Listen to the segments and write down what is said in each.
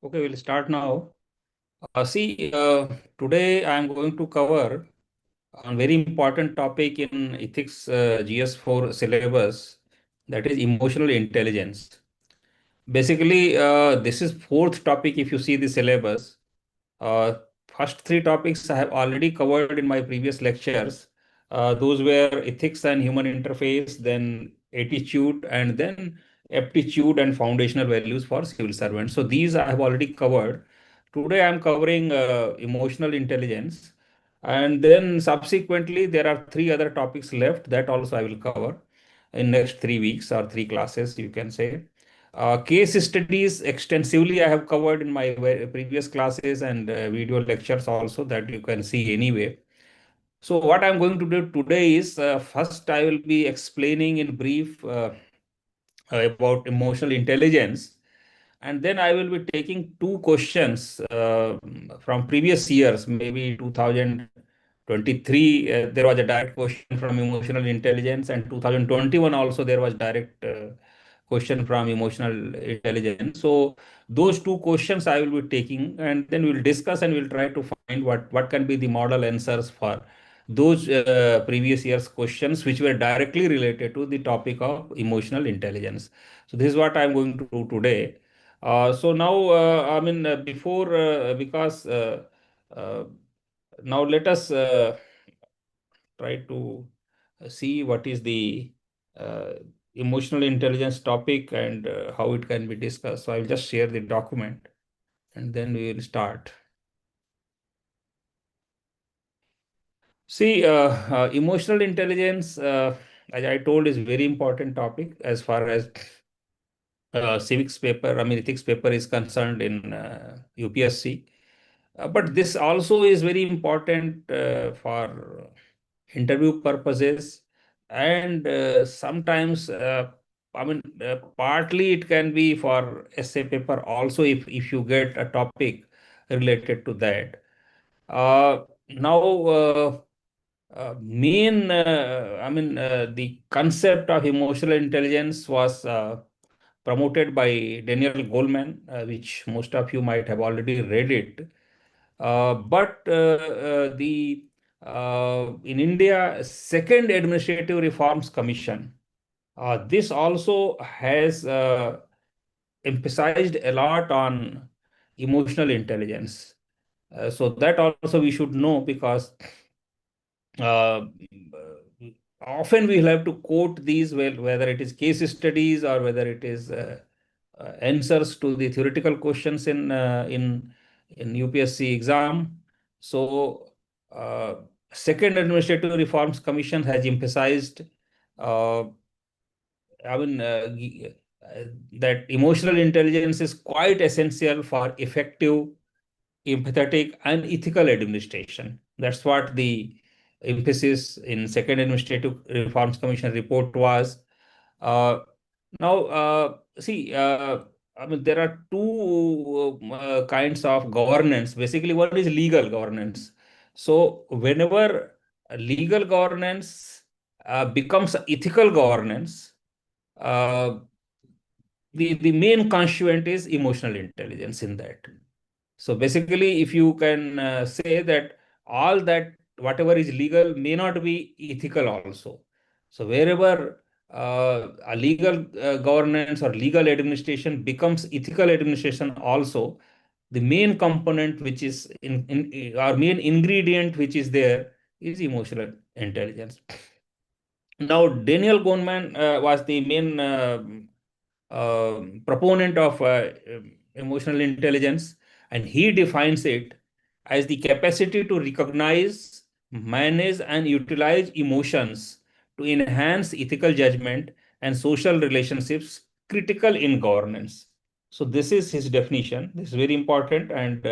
Okay, we'll start now. Today I am going to cover a very important topic in ethics GS4 syllabus, that is emotional intelligence. Basically, this is fourth topic if you see the syllabus. Uh, First three topics I have already covered in my previous lectures. Those were ethics and human interface, then attitude, and then aptitude and foundational values for civil servants. So these I have already covered. Today I am covering emotional intelligence. And then subsequently, there are three other topics left that also I will cover in next 3 weeks or three classes, you can say. Case studies extensively I have covered in my previous classes and video lectures also that you can see anyway. So what I'm going to do today is first I will be explaining in brief about emotional intelligence, and then I will be taking two questions from previous years, maybe 2023. There was a direct question from emotional intelligence, and 2021 also there was direct question from emotional intelligence. So those two questions I will be taking, and then we'll discuss and we'll try to find what can be the model answers for those previous years questions which were directly related to the topic of emotional intelligence. So this is what I'm going to do today. So now, before, because uh, now let us try to see what is the uh, emotional intelligence topic and how it can be discussed. So I will just share the document and then we will start. Emotional intelligence, as I told, is very important topic as far as civics paper, ethics paper is concerned in UPSC. But this also is very important for interview purposes, and sometimes, partly it can be for essay paper also if you get a topic related to that. Now, the concept of emotional intelligence was promoted by Daniel Goleman, which most of you might have already read it. But the In India, Second Administrative Reforms Commission, this also has emphasized a lot on emotional intelligence. So that also we should know, because uh, often we will have to quote these, well, whether it is case studies or whether it is answers to the theoretical questions in UPSC exam. So, uh, Second Administrative Reforms Commission has emphasized, uh, I mean, that emotional intelligence is quite essential for effective, empathetic, and ethical administration. That's what the emphasis in Second Administrative Reforms Commission report was. Uh, Now, there are two kinds of governance. Basically, one is legal governance. So, whenever legal governance becomes ethical governance, uh, the main constituent is emotional intelligence in that. So basically, if you can say that all that whatever is legal may not be ethical also. So wherever a legal governance or legal administration becomes ethical administration also, the main component which is in our main ingredient which is there is emotional intelligence. Now, Daniel Goleman was the main proponent of emotional intelligence, and he defines it as the capacity to recognize, manage, and utilize emotions to enhance ethical judgment and social relationships critical in governance. So, this is his definition. This is very important, and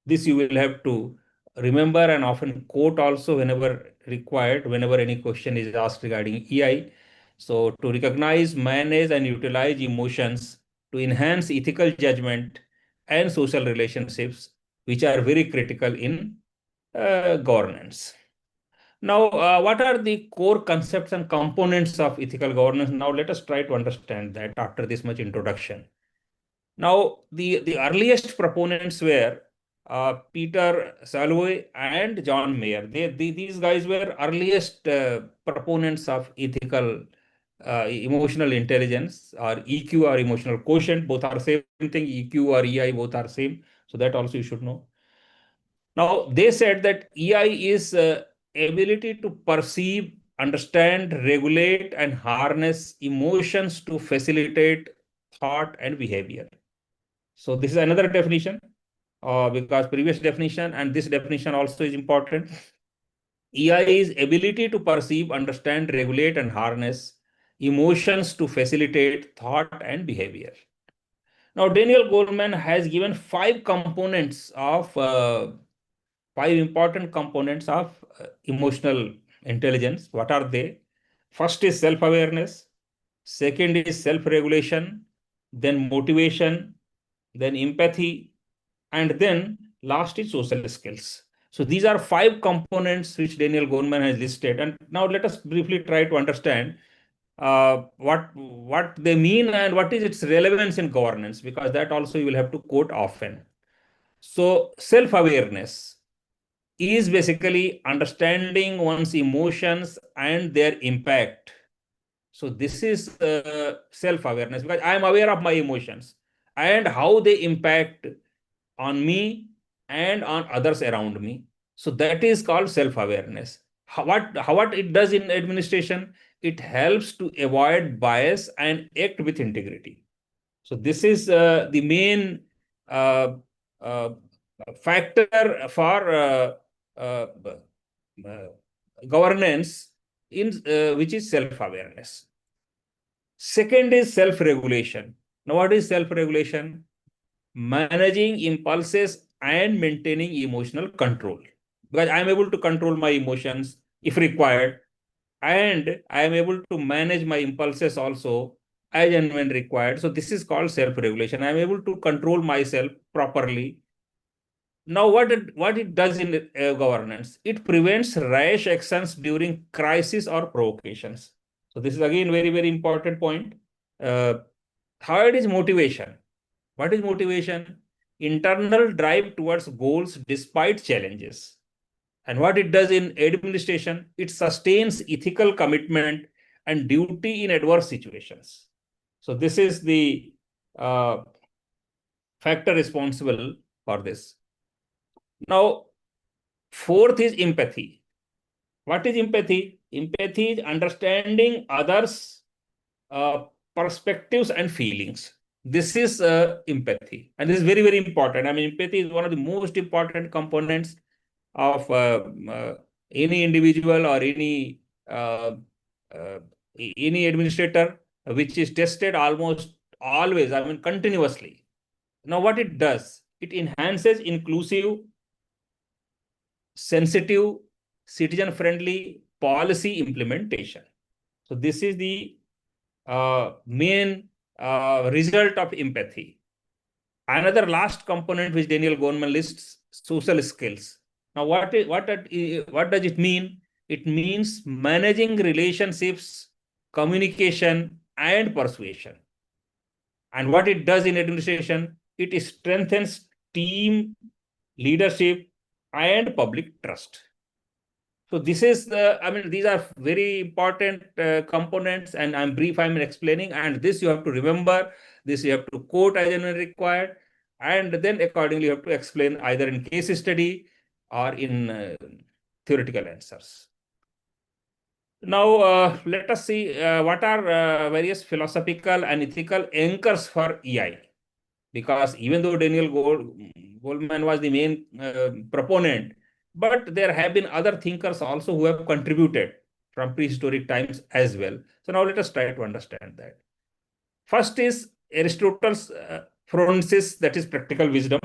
this you will have to remember and often quote also whenever required, whenever any question is asked regarding EI. So, to recognize, manage, and utilize emotions to enhance ethical judgment and social relationships, which are very critical in governance. Now, what are the core concepts and components of ethical governance? Now, let us try to understand that after this much introduction. Now, the earliest proponents were Peter Salovey and John Mayer. These guys were earliest proponents of ethical emotional intelligence, or EQ or emotional quotient. Both are same thing. EQ or EI, both are same. So that also you should know. Now, they said that EI is ability to perceive, understand, regulate, and harness emotions to facilitate thought and behavior. So this is another definition, because previous definition and this definition also is important. EI is ability to perceive, understand, regulate, and harness emotions to facilitate thought and behavior. Now, Daniel Goleman has given five important components of emotional intelligence. What are they? First is self-awareness. Second is self-regulation, then motivation, then empathy, and then last is social skills. So these are five components which Daniel Goleman has listed. And now let us briefly try to understand what they mean and what is its relevance in governance, because that also you will have to quote often. So self-awareness is basically understanding one's emotions and their impact. So this is self-awareness, because I am aware of my emotions and how they impact on me and on others around me. So that is called self-awareness. What it does in administration, it helps to avoid bias and act with integrity. So this is the main uh, uh, factor for uh, uh, governance, in which is self-awareness. Second is self-regulation. Now, what is self-regulation? Managing impulses and maintaining emotional control. Because I am able to control my emotions if required, and I am able to manage my impulses also as and when required. So this is called self-regulation. I am able to control myself properly. Now, what it does in governance? It prevents rash actions during crisis or provocations. So this is again very, very important point. Uh, Third is motivation. What is motivation? Internal drive towards goals despite challenges. And what it does in administration, it sustains ethical commitment and duty in adverse situations. So this is the uh, factor responsible for this. Now, fourth is empathy. What is empathy? Empathy is understanding others' uh, perspectives and feelings. This is empathy, and this is very, very important. I mean, empathy is one of the most important components of any individual or uh, uh, any administrator, which is tested almost always, I mean, continuously. Now, what it does, it enhances inclusive, sensitive, citizen-friendly policy implementation. So this is the main result of empathy. Another last component which Daniel Goleman lists, social skills. Now, what does it mean? It means managing relationships, communication, and persuasion. And what it does in administration, it strengthens team leadership and public trust. So this is I mean, these are very important components, and I'm explaining, and this you have to remember, this you have to quote as and when required, and then accordingly you have to explain either in case study or in theoretical answers. Now, let us see what are various philosophical and ethical anchors for EI. Because even though Goleman was the main proponent, but there have been other thinkers also who have contributed from prehistoric times as well. So now let us try to understand that. First is Aristotle's phronesis, that is practical wisdom.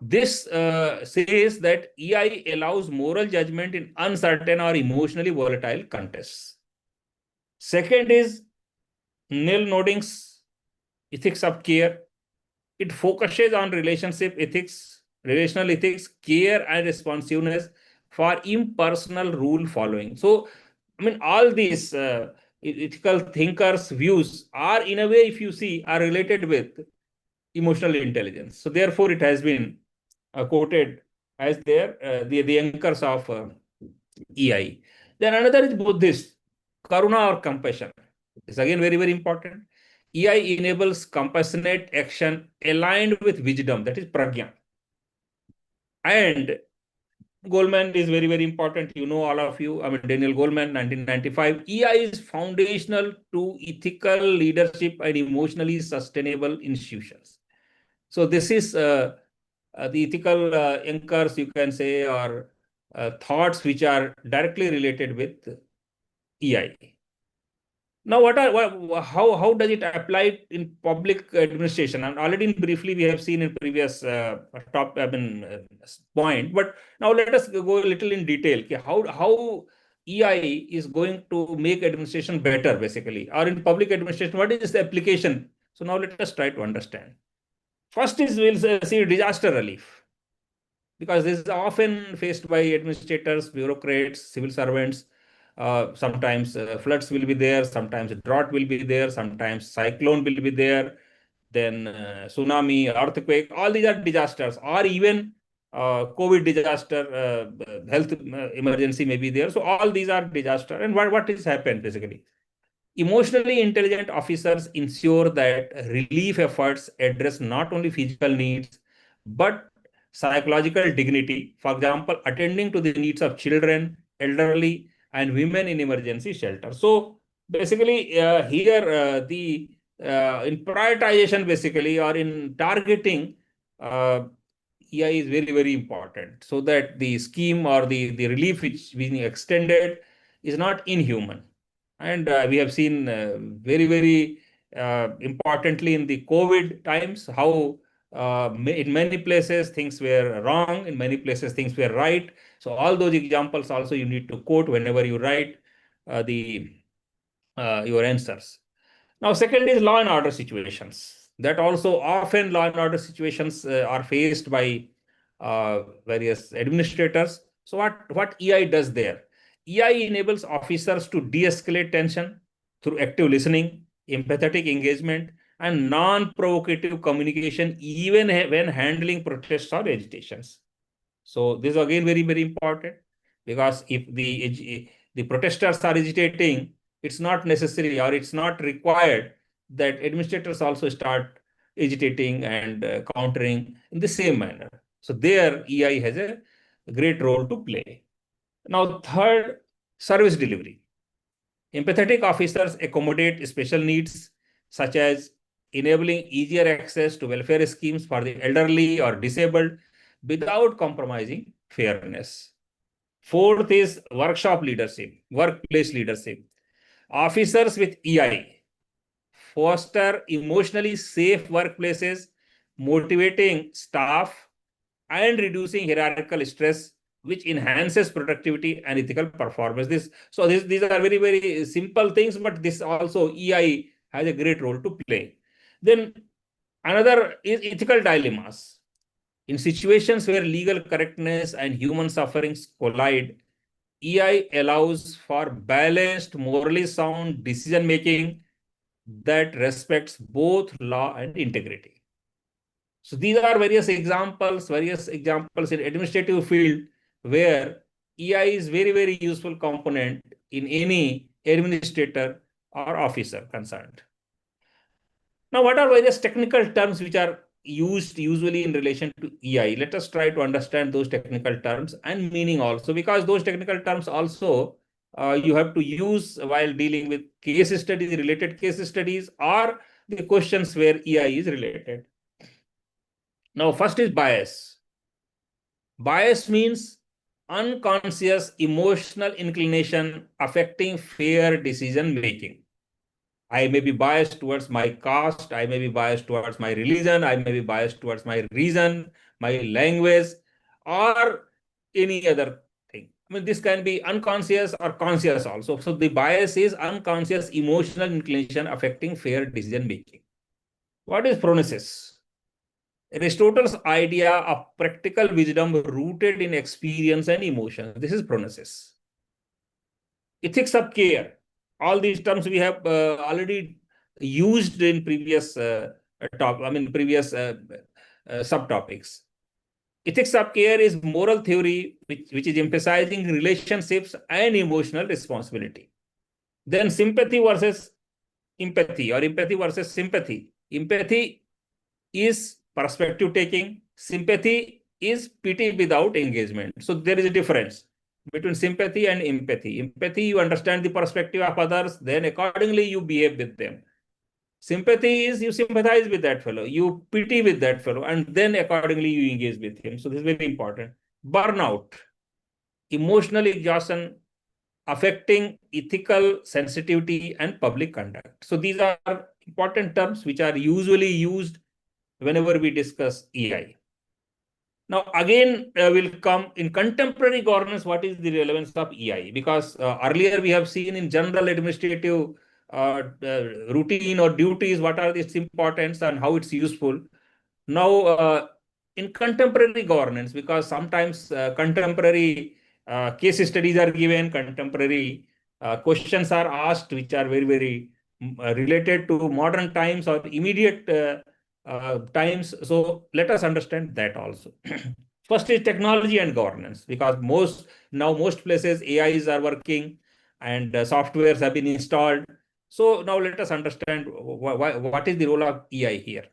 This says that EI allows moral judgment in uncertain or emotionally volatile contests. Second is Neil Noding's ethics of care. It focuses on relationship ethics, relational ethics, care, and responsiveness for impersonal rule following. So, I mean, all these ethical thinkers' views are, in a way, if you see, are related with emotional intelligence. So therefore, it has been quoted as the anchors of EI. Then another is Buddhist, Karuna or compassion. It's again very, very important. EI enables compassionate action aligned with wisdom, that is pragya. And Goldman is very, very important. You know, all of you. I mean, Daniel Goldman, 1995. EI is foundational to ethical leadership and emotionally sustainable institutions. So this is the ethical anchors, you can say, or thoughts which are directly related with EI. Now, how does it apply in public administration? And already briefly we have seen in previous point, but now let us go a little in detail. Okay, how EI is going to make administration better, basically, or in public administration, what is the application? So now let us try to understand. First is we'll see disaster relief, because this is often faced by administrators, bureaucrats, civil servants. Sometimes floods will be there, sometimes drought will be there, sometimes cyclone will be there, then tsunami, earthquake, all these are disasters, or even COVID disaster, health emergency may be there. So all these are disaster. And what has happened basically? Emotionally intelligent officers ensure that relief efforts address not only physical needs, but psychological dignity. For example, attending to the needs of children, elderly, and women in emergency shelter. So basically, here the in prioritization, basically, or in targeting, EI is very, very important, so that the scheme or the relief which is being extended is not inhuman. And we have seen very, very importantly in the COVID times how in many places things were wrong, in many places things were right. So all those examples also you need to quote whenever you write the your answers. Now, second is law and order situations. That also often law and order situations are faced by various administrators. So what EI does there? EI enables officers to de-escalate tension through active listening, empathetic engagement, and non-provocative communication, even when handling protests or agitations. So this is again very, very important, because if the protesters are agitating, it's not necessary or it's not required that administrators also start agitating and countering in the same manner. So there EI has a great role to play. Now, third, service delivery. Empathetic officers accommodate special needs, such as enabling easier access to welfare schemes for the elderly or disabled without compromising fairness. Fourth is workshop leadership, workplace leadership. Officers with EI foster emotionally safe workplaces, motivating staff and reducing hierarchical stress, which enhances productivity and ethical performance. These are very, very simple things, but this also EI has a great role to play. Then another is ethical dilemmas. In situations where legal correctness and human sufferings collide, EI allows for balanced, morally sound decision making that respects both law and integrity. So these are various examples in administrative field where EI is very, very useful component in any administrator or officer concerned. Now, what are various technical terms which are used usually in relation to EI? Let us try to understand those technical terms and meaning also, because those technical terms also you have to use while dealing with case studies, related case studies, or the questions where EI is related. Now, first is bias. Bias means unconscious emotional inclination affecting fair decision making. I may be biased towards my caste, I may be biased towards my religion, I may be biased towards my reason, my language, or any other thing. I mean, this can be unconscious or conscious also. So the bias is unconscious emotional inclination affecting fair decision making. What is phronesis? Aristotle's idea of practical wisdom rooted in experience and emotion. This is phronesis. Ethics of care. All these terms we have already used in previous previous subtopics. Ethics of care is moral theory which is emphasizing relationships and emotional responsibility. Then sympathy versus empathy, or empathy versus sympathy. Empathy is perspective taking. Sympathy is pity without engagement. So there is a difference between sympathy and empathy. Empathy, you understand the perspective of others, then accordingly you behave with them. Sympathy is you sympathize with that fellow, you pity with that fellow, and then accordingly you engage with him. So this is very important. Burnout, emotional exhaustion, affecting ethical sensitivity and public conduct. So these are important terms which are usually used whenever we discuss EI. Now, again, will come in contemporary governance, what is the relevance of EI? Because earlier we have seen in general administrative routine or duties, what are its importance and how it's useful. Now, in contemporary governance, because sometimes contemporary case studies are given, contemporary questions are asked, which are very, very related to modern times or immediate times. So let us understand that also. First is technology and governance, because most places AIs are working and softwares have been installed. So now let us understand what is the role of EI here.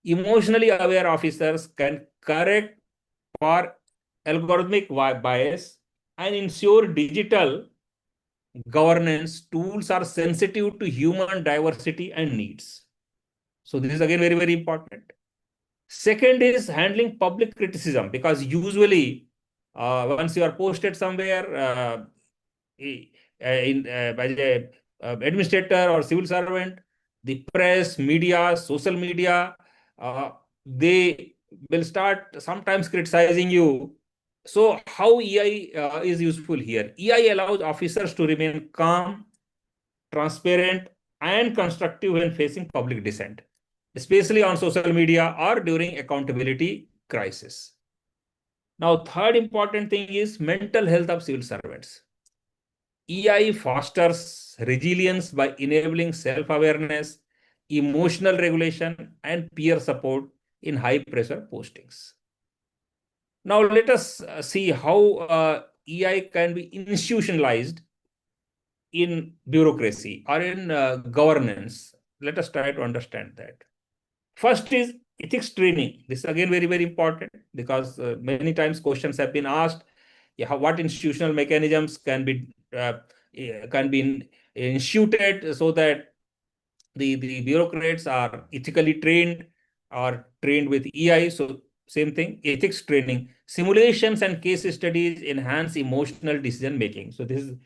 Emotionally aware officers can correct for algorithmic bias and ensure digital governance tools are sensitive to human diversity and needs. So this is again very, very important. Second is handling public criticism, because usually once you are posted somewhere by the administrator or civil servant, the press, media, social media, they will start sometimes criticizing you. So how EI is useful here? EI allows officers to remain calm, transparent, and constructive when facing public dissent, especially on social media or during accountability crisis. Now, third important thing is mental health of civil servants. EI fosters resilience by enabling self-awareness, emotional regulation, and peer support in high-pressure postings. Now, let us see how EI can be institutionalized in bureaucracy or in governance. Let us try to understand that. First is ethics training. This is again very, very important, because many times questions have been asked, what institutional mechanisms can be instituted so that the bureaucrats are ethically trained or trained with EI. So same thing, ethics training. Simulations and case studies enhance emotional decision making. So this is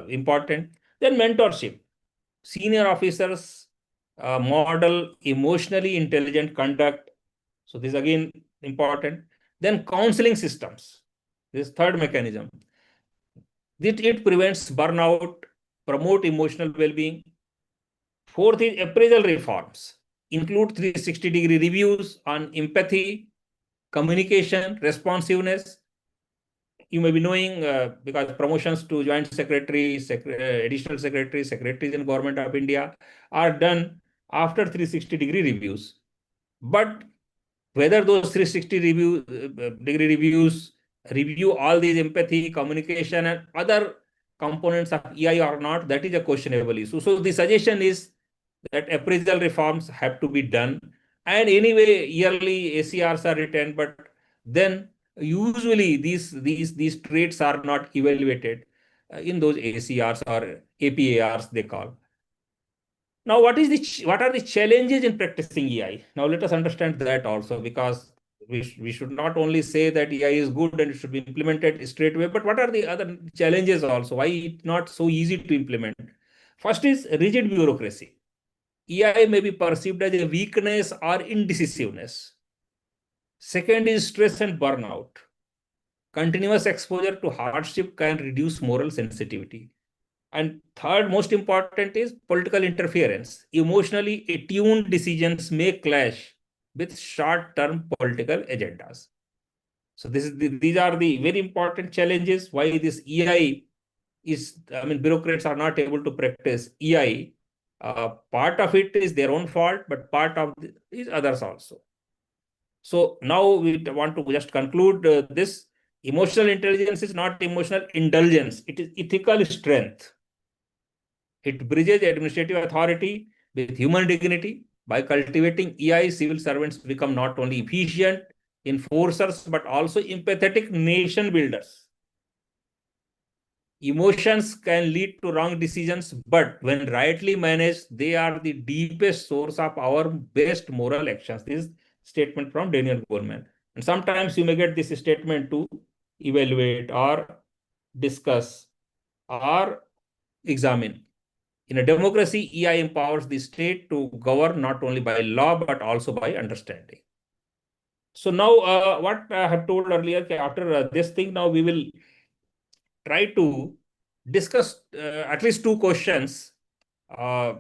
important. Then mentorship. Senior officers model emotionally intelligent conduct. So this is again important. Then counseling systems. This third mechanism. It prevents burnout, promote emotional well-being. Fourth is appraisal reforms. Include 360-degree reviews on empathy, communication, responsiveness. You may be knowing because promotions to joint secretary, additional secretary, secretaries in Government of India are done after 360-degree reviews. But whether those 360-degree reviews review all these empathy, communication, and other components of EI or not, that is a questionable issue. So the suggestion is that appraisal reforms have to be done. And anyway, yearly ACRs are written, but then usually these traits are not evaluated in those ACRs or APARs they call. Now, what are the challenges in practicing EI? Now, let us understand that also, because we should not only say that EI is good and it should be implemented straight away, but what are the other challenges also? Why it's not so easy to implement? First is rigid bureaucracy. EI may be perceived as a weakness or indecisiveness. Second is stress and burnout. Continuous exposure to hardship can reduce moral sensitivity. And third, most important, is political interference. Emotionally attuned decisions may clash with short-term political agendas. So these are the very important challenges why this EI bureaucrats are not able to practice EI. Part of it is their own fault, but part of it is others also. So now we want to just conclude this. Emotional intelligence is not emotional indulgence. It is ethical strength. It bridges administrative authority with human dignity. By cultivating EI, civil servants become not only efficient enforcers, but also empathetic nation builders. Emotions can lead to wrong decisions, but when rightly managed, they are the deepest source of our best moral actions. This is statement from Daniel Goleman. And sometimes you may get this statement to evaluate or discuss or examine. In a democracy, EI empowers the state to govern not only by law, but also by understanding. So now, what I have told earlier, after this thing, now we will try to discuss at least two questions uh,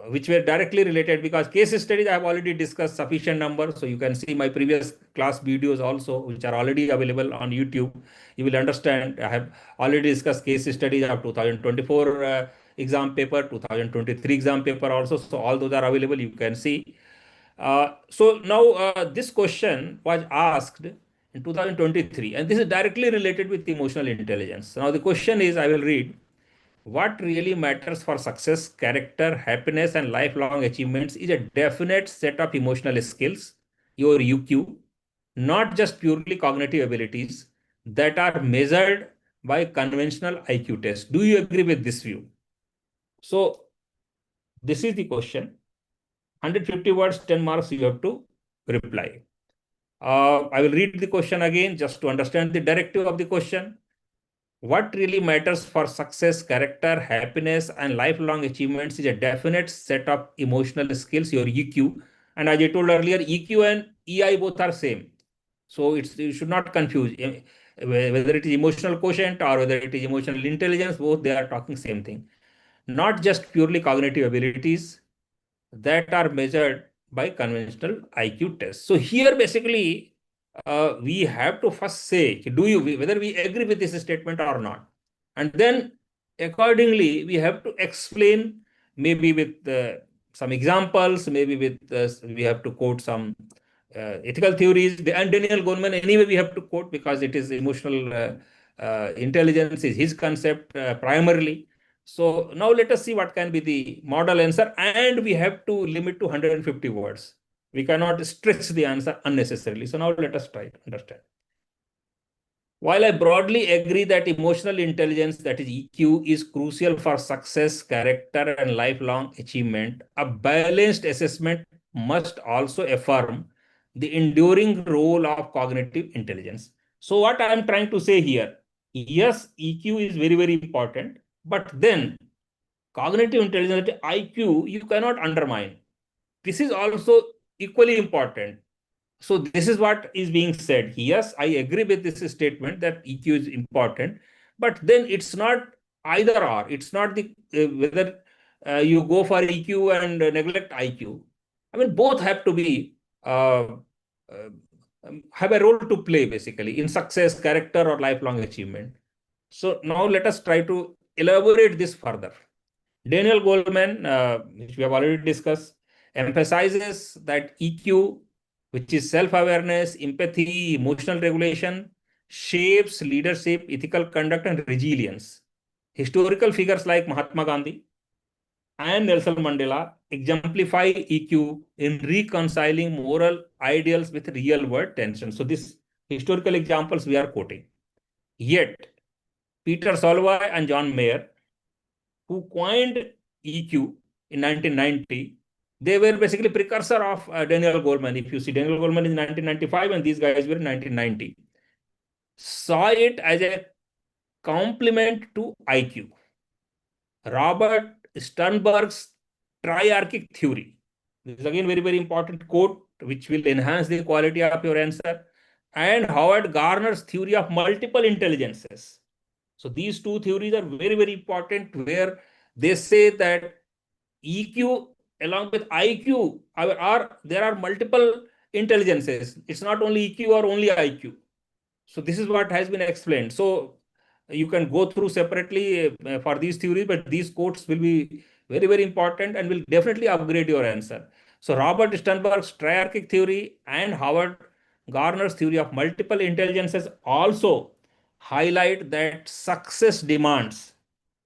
which were directly related, because case studies I have already discussed sufficient number. So you can see my previous class videos also, which are already available on YouTube. You will understand I have already discussed case studies of 2024 exam paper, 2023 exam paper also. So all those are available. You can see. So now this question was asked in 2023, and this is directly related with emotional intelligence. Now the question is, I will read: what really matters for success, character, happiness, and lifelong achievements is a definite set of emotional skills, your UQ, not just purely cognitive abilities that are measured by conventional IQ tests. Do you agree with this view? So this is the question. 150 words, 10 marks, you have to reply. I will read the question again just to understand the directive of the question. What really matters for success, character, happiness, and lifelong achievements is a definite set of emotional skills, your EQ. And as I told earlier, EQ and EI both are same. So you should not confuse whether it is emotional quotient or whether it is emotional intelligence, both they are talking same thing. Not just purely cognitive abilities that are measured by conventional IQ tests. So here basically we have to first say, do you whether we agree with this statement or not, and then accordingly we have to explain, maybe with some examples, maybe with we have to quote some ethical theories. And Daniel Goleman anyway we have to quote, because it is emotional intelligence is his concept primarily. So now let us see what can be the model answer, and we have to limit to 150 words. We cannot stretch the answer unnecessarily. So now let us try to understand. While I broadly agree that emotional intelligence, that is EQ, is crucial for success, character, and lifelong achievement, a balanced assessment must also affirm the enduring role of cognitive intelligence. So what I am trying to say here, yes, EQ is very, very important, but then cognitive intelligence, IQ, you cannot undermine. This is also equally important. So this is what is being said. Yes, I agree with this statement that EQ is important, but then it's not either or. It's not the whether you go for EQ and neglect IQ. Both have to be uh, have a role to play basically in success, character, or lifelong achievement. So now let us try to elaborate this further. Daniel Goleman, which we have already discussed, emphasizes that EQ, which is self-awareness, empathy, emotional regulation, shapes leadership, ethical conduct, and resilience. Historical figures like Mahatma Gandhi and Nelson Mandela exemplify EQ in reconciling moral ideals with real-world tension. So these historical examples we are quoting. Yet, Peter Solvay and John Mayer, who coined EQ in 1990, they were basically precursor of Daniel Goleman. If you see, Daniel Goleman in 1995 and these guys were in 1990. Saw it as a complement to IQ. Robert Sternberg's triarchic theory. This is again very, very important quote, which will enhance the quality of your answer. And Howard Gardner's theory of multiple intelligences. So these two theories are very, very important, where they say that EQ along with IQ there are multiple intelligences. It's not only EQ or only IQ. So this is what has been explained. So You can go through separately for these theories, but these quotes will be very, very important and will definitely upgrade your answer. So Robert Sternberg's triarchic theory and Howard Gardner's theory of multiple intelligences also highlight that success demands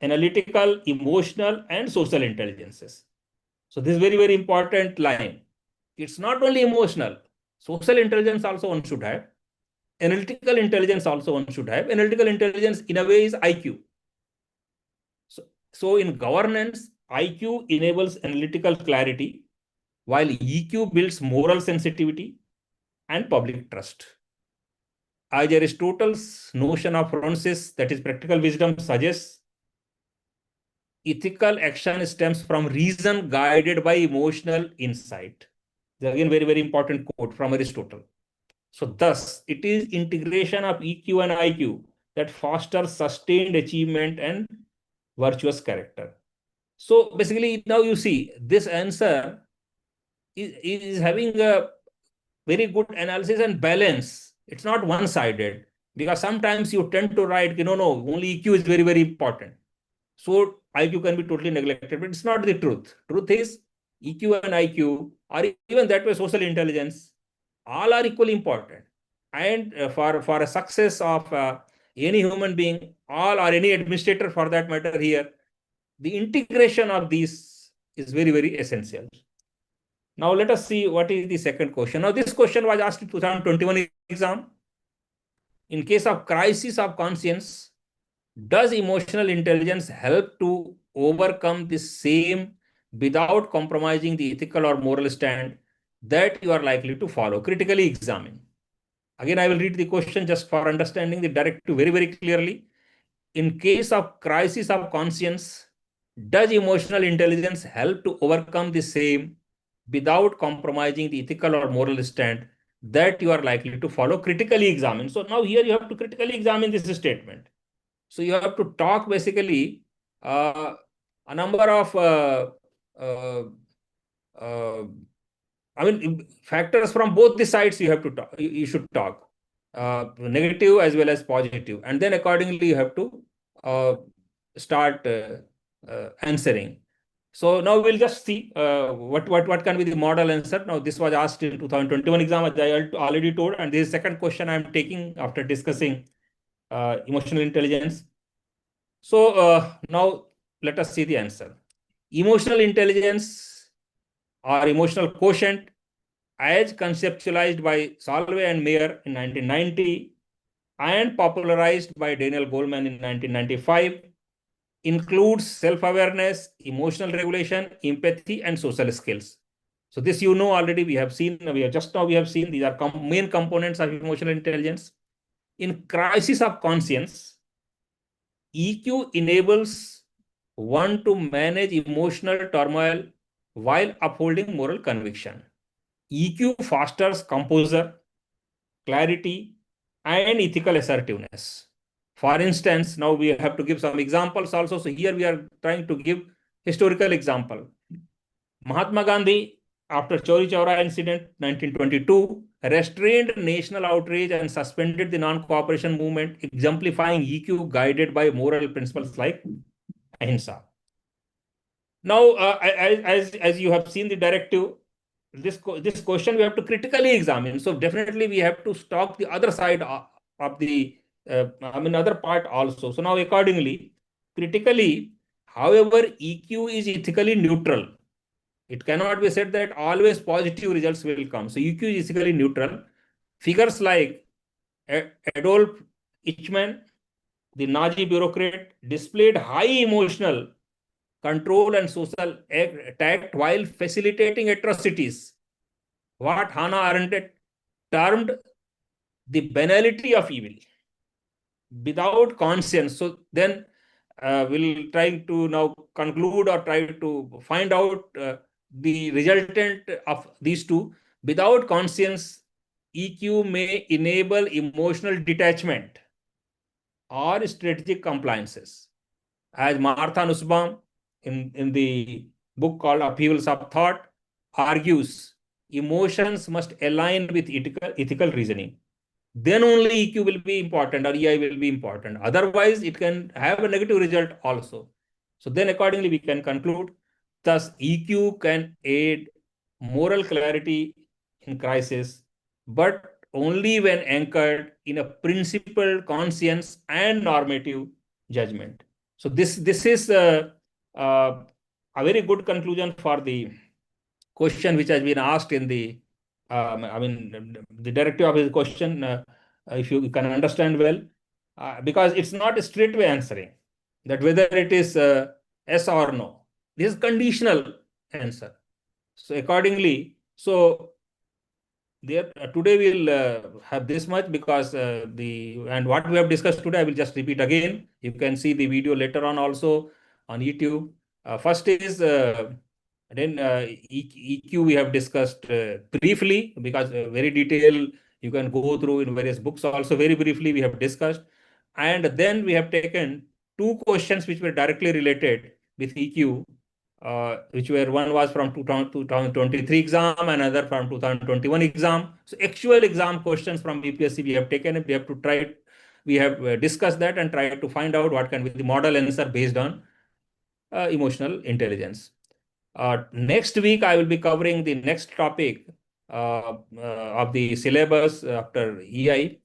analytical, emotional, and social intelligences. So this is very, very important line. It's not only emotional, social intelligence also one should have. Analytical intelligence also one should have. Analytical intelligence in a way is IQ. So in governance, IQ enables analytical clarity, while EQ builds moral sensitivity and public trust. As Aristotle's notion of phronesis, that is practical wisdom, suggests, ethical action stems from reason guided by emotional insight. Again, very, very important quote from Aristotle. So thus, it is integration of EQ and IQ that fosters sustained achievement and virtuous character. So basically, now you see this answer is having a very good analysis and balance. It's not one-sided, because sometimes you tend to write, no, only EQ is very, very important. So IQ can be totally neglected, but it's not the truth. Truth is EQ and IQ, or even that way social intelligence, all are equally important. And for a success of any human being, all or any administrator for that matter here, the integration of these is very, very essential. Now let us see what is the second question. Now this question was asked in 2021 exam. In case of crisis of conscience, does emotional intelligence help to overcome the same without compromising the ethical or moral stand that you are likely to follow? Critically examine. Again, I will read the question just for understanding the directive very, very clearly. In case of crisis of conscience, does emotional intelligence help to overcome the same without compromising the ethical or moral stand that you are likely to follow? Critically examine. So now here you have to critically examine this statement. So you have to talk basically a number of uh, uh, factors from both the sides you have to talk. You should talk negative as well as positive, and then accordingly you have to uh, start answering. So now we'll just see what can be the model answer. Now this was asked in 2021 exam, as I already told, and this is second question I am taking after discussing emotional intelligence. So now let us see the answer. Emotional intelligence or emotional quotient, as conceptualized by Solvay and Mayer in 1990 and popularized by Daniel Goleman in 1995, includes self-awareness, emotional regulation, empathy, and social skills. So this already, we have seen, we have seen these are main components of emotional intelligence. In crisis of conscience, EQ enables one to manage emotional turmoil while upholding moral conviction. EQ fosters composure, clarity, and ethical assertiveness. For instance, now we have to give some examples also. So here we are trying to give historical example. Mahatma Gandhi, after Chauri Chaura incident 1922, restrained national outrage and suspended the non-cooperation movement, exemplifying EQ guided by moral principles like ahimsa. Now, as you have seen the directive, this question we have to critically examine. So definitely we have to stop the other side of the other part also. So now accordingly, critically, however, EQ is ethically neutral. It cannot be said that always positive results will come. So EQ is ethically neutral. Figures like Adolf Eichmann, the Nazi bureaucrat, displayed high emotional control and social tact while facilitating atrocities, what Hannah Arendt termed the banality of evil without conscience. So then we'll try to now conclude or try to find out the resultant of these two. Without conscience, EQ may enable emotional detachment or strategic compliances. As Martha Nussbaum in the book called Upheavals of Thought argues, emotions must align with ethical reasoning. then only EQ will be important or EI will be important. Otherwise, it can have a negative result also. So then accordingly, we can conclude, thus EQ can aid moral clarity in crisis, but only when anchored in a principled conscience and normative judgment. So this is a very good conclusion for the question which has been asked in the, I mean, the directive of the question, if you can understand well, because it's not a straight way answering that whether it is yes or no. This is conditional answer. So accordingly, so there today we'll have this much, because the and what we have discussed today I will just repeat again. You can see the video later on also on YouTube. First is then EQ we have discussed briefly, because very detailed you can go through in various books also. Very briefly we have discussed, and then we have taken two questions which were directly related with EQ, which were, one was from 2023 exam, another from 2021 exam. So actual exam questions from UPSC we have taken. We have to try, we have discussed that and tried to find out what can be the model answer based on emotional intelligence. Next week, I will be covering the next topic of the syllabus after EI.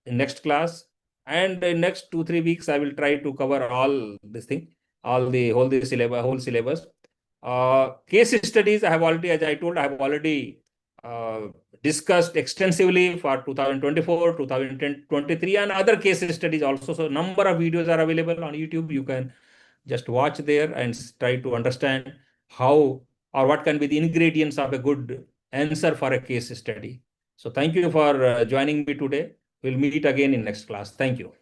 In next class, and in next 2 3 weeks I will try to cover all this thing, all the whole syllabus. Case studies I have already, as I told, I have already uh, discussed extensively for 2024, 2023, and other case studies also. So number of videos are available on YouTube. You can just watch there and try to understand how or what can be the ingredients of a good answer for a case study. So thank you for joining me today. We'll meet again in next class. Thank you.